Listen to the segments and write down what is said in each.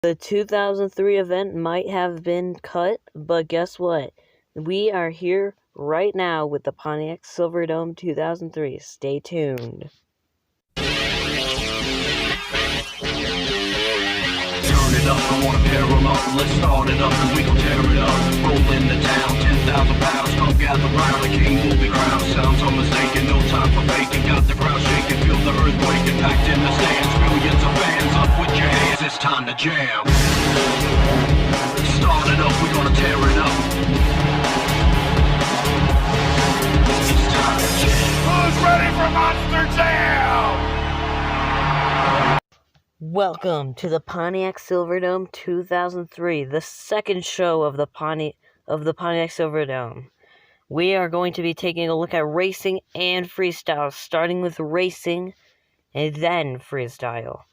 The 2003 event might have been cut, but guess what? We are here right now with the Pontiac Silverdome 2003. Stay tuned. Turn it up, I wanna pair 'em up. Let's start it up and we gon' tear it up. Roll in the town, 10,000 pounds. Come gather round, the king will be crowned. Sounds unmistaken, no time for faking. Got the crowd shaking, feel the earthquake. Packed in the stands, millions of fans. Up with your hands, it's time to jam. Start it up, we gonna tear it up. It's time to jam. Who's ready for Monster Jam? Welcome to the Pontiac Silverdome 2003, the second show of the Pontiac Silverdome. We are going to be taking a look at racing and freestyle, starting with racing and then freestyle.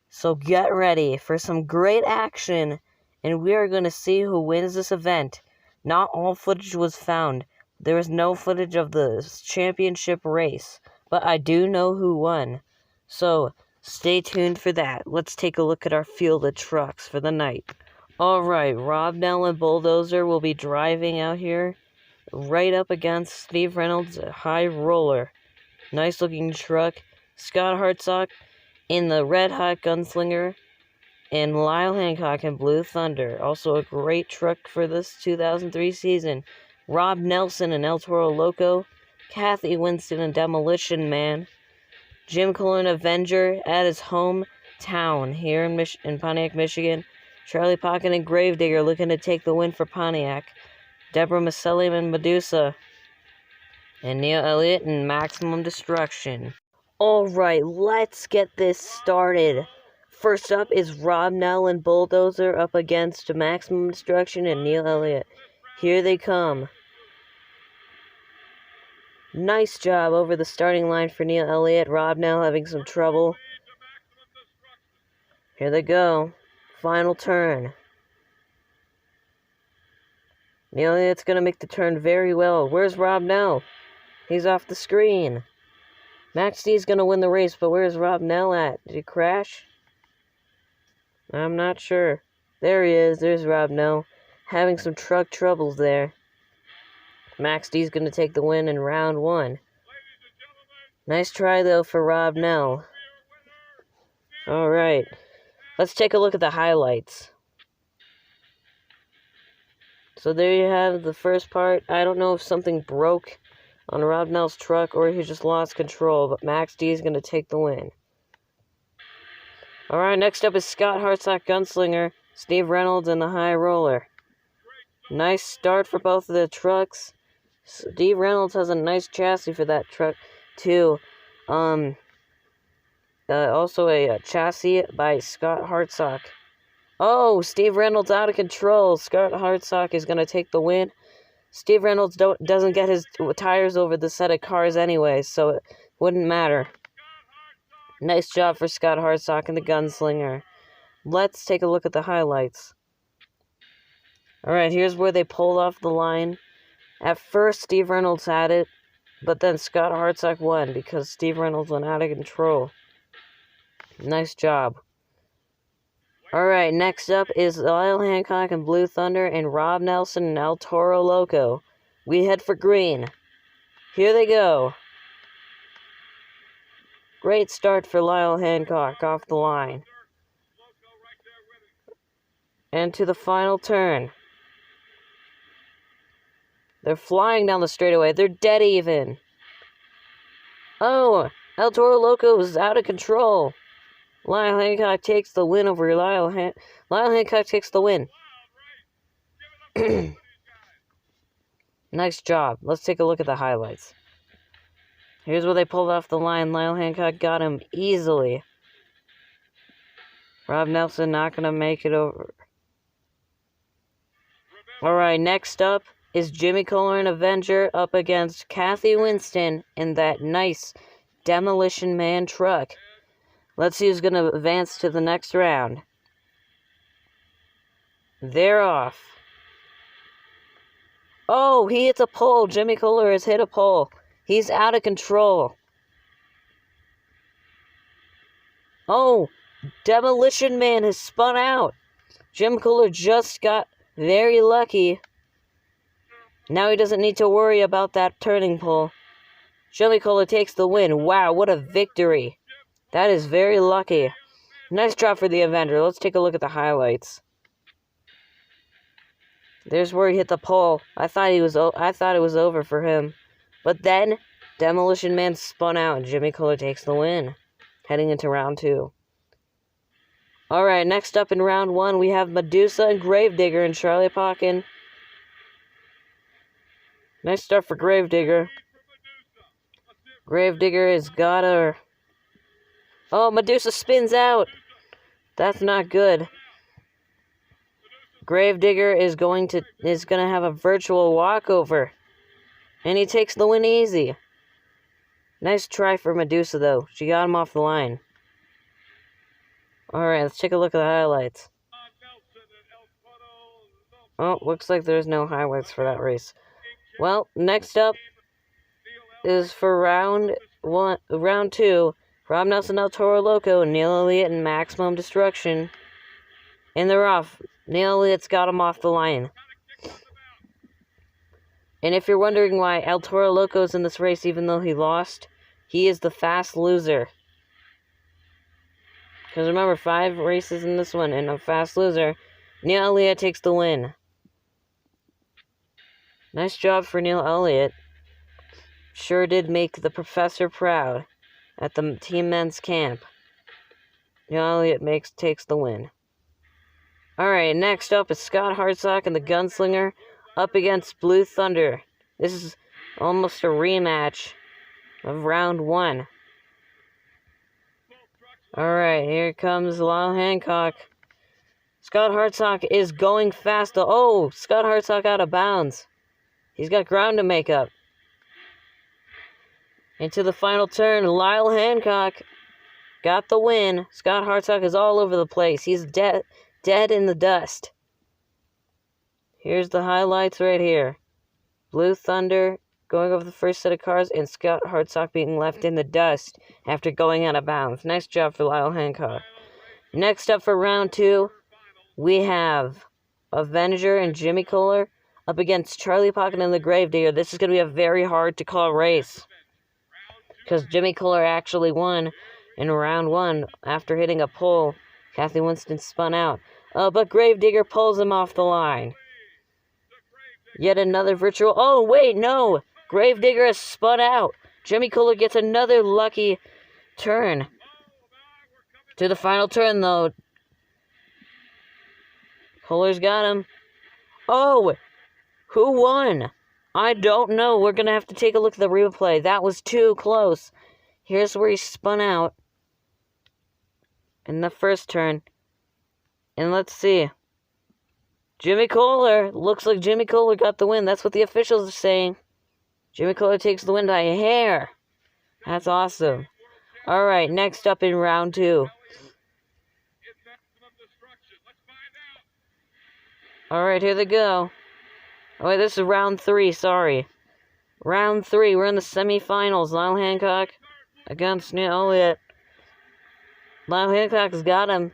So get ready for some great action, and we are going to see who wins this event. Not all footage was found. There was no footage of the championship race, but I do know who won. So stay tuned for that. Let's take a look at our field of trucks for the night. Alright, Rob Nell and Bulldozer will be driving out here right up against Steve Reynolds' High Roller. Nice looking truck. Scott Hartsock in the Red Hot Gunslinger, and Lyle Hancock in Blue Thunder. Also a great truck for this 2003 season. Rob Nelson in El Toro Loco. Kathy Winston in Demolition Man. Jim Cullen Avenger at his hometown here in Pontiac, Michigan. Charlie Pocket and Gravedigger looking to take the win for Pontiac. Deborah Maselli and Medusa. And Neil Elliott in Maximum Destruction. Alright, let's get this started. First up is Rob Nell and Bulldozer up against Maximum Destruction and Neil Elliott. Here they come. Nice job over the starting line for Neil Elliott. Rob Nell having some trouble. Here they go. Final turn. Neil Elliott's going to make the turn very well. Where's Rob Nell? He's off the screen. Max D's going to win the race, but where's Rob Nell at? Did he crash? I'm not sure. There he is. There's Rob Nell. Having some truck troubles there. Max D's going to take the win in round one. Nice try, though, for Rob Nell. Alright. Let's take a look at the highlights. So there you have the first part. I don't know if something broke on Rob Nell's truck or he just lost control, but Max D is going to take the win. Alright, next up is Scott Hartsock Gunslinger, Steve Reynolds, and the High Roller. Nice start for both of the trucks. Steve Reynolds has a nice chassis for that truck, too. Also a chassis by Scott Hartsock. Oh, Steve Reynolds out of control. Scott Hartsock is going to take the win. Steve Reynolds doesn't get his tires over the set of cars anyway, so it wouldn't matter. Nice job for Scott Hartsock and the Gunslinger. Let's take a look at the highlights. Alright, here's where they pulled off the line. At first, Steve Reynolds had it, but then Scott Hartsock won because Steve Reynolds went out of control. Nice job. Alright, next up is Lyle Hancock and Blue Thunder and Rob Nelson and El Toro Loco. We head for green. Here they go. Great start for Lyle Hancock off the line. And to the final turn. They're flying down the straightaway. They're dead even. Oh, El Toro Loco is out of control. Lyle Hancock takes the win over Lyle Hancock takes the win. Nice job. Let's take a look at the highlights. Here's where they pulled off the line. Lyle Hancock got him easily. Rob Nelson not going to make it over. Alright, next up is Jimmy Cullen Avenger up against Kathy Winston in that nice Demolition Man truck. Let's see who's going to advance to the next round. They're off. Oh, he hits a pole. Jimmy Cullen has hit a pole. He's out of control. Oh, Demolition Man has spun out. Jimmy Cooler just got very lucky. Now he doesn't need to worry about that turning pole. Jimmy Cooler takes the win. Wow, what a victory. That is very lucky. Nice job for the Avenger. Let's take a look at the highlights. There's where he hit the pole. I thought it was over for him. But then Demolition Man spun out and Jimmy Cooler takes the win. Heading into round 2. Alright, next up in round 1 we have Medusa and Gravedigger and Charlie Pocken. Nice start for Gravedigger. Gravedigger has got her. Oh, Medusa spins out. That's not good. Gravedigger is going to have a virtual walkover. And he takes the win easy. Nice try for Medusa though. She got him off the line. Alright, let's take a look at the highlights. Oh, looks like there's no highlights for that race. Well, next up is for round 2. Rob Nelson, El Toro Loco, and Neil Elliott and Maximum Destruction. And they're off. Neil Elliott's got him off the line. And if you're wondering why El Toro Loco's in this race even though he lost, he is the fast loser. Because remember, 5 races in this one and a fast loser. Neil Elliott takes the win. Nice job for Neil Elliott. Sure did make the professor proud at the Team Men's Camp. Neil Elliott takes the win. Alright, next up is Scott Hartsock and the Gunslinger up against Blue Thunder. This is almost a rematch of round 1. Alright, here comes Lyle Hancock. Scott Hartsock is going fast. Oh, Scott Hartsock out of bounds. He's got ground to make up. Into the final turn, Lyle Hancock got the win. Scott Hartsock is all over the place. He's dead in the dust. Here's the highlights right here. Blue Thunder going over the first set of cars, and Scott Hartsock being left in the dust after going out of bounds. Nice job for Lyle Hancock. Next up for round 2, we have Avenger and Jimmy Cooler up against Charlie Pocken and the Gravedigger. This is going to be a very hard to call race, because Jimmy Cooler actually won in round 1 after hitting a pole. Kathy Winston spun out. But Gravedigger pulls him off the line. Yet another virtual... Oh, wait, no! Gravedigger has spun out. Jimmy Cooler gets another lucky turn. To the final turn, though. Cooler's got him. Oh! Who won? I don't know. We're going to have to take a look at the replay. That was too close. Here's where he spun out in the first turn. And let's see. Jimmy Cooler. Looks like Jimmy Cooler got the win. That's what the officials are saying. Jimmy Cooler takes the win by a hair. That's awesome. Alright, next up in round 2. Alright, here they go. Oh, wait, this is round 3, sorry. Round 3, we're in the semifinals. Lyle Hancock against Neil Elliott. Lyle Hancock's got him.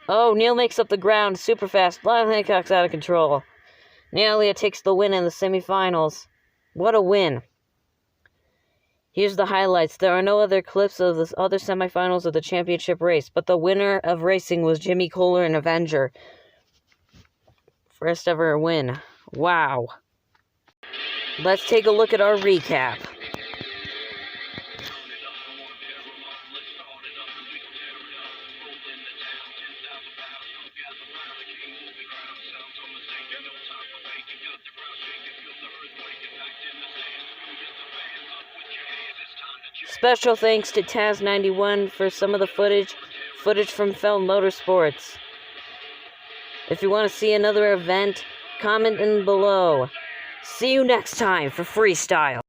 Oh, Neil makes up the ground super fast. Lyle Hancock's out of control. Neil Elliott takes the win in the semifinals. What a win. Here's the highlights. There are no other clips of the other semifinals of the championship race, but the winner of racing was Jimmy Cooler and Avenger. First ever win. Wow. Let's take a look at our recap. Special thanks to Taz91 for some of the footage from Feld Motorsports. If you want to see another event, comment in below. See you next time for Freestyle.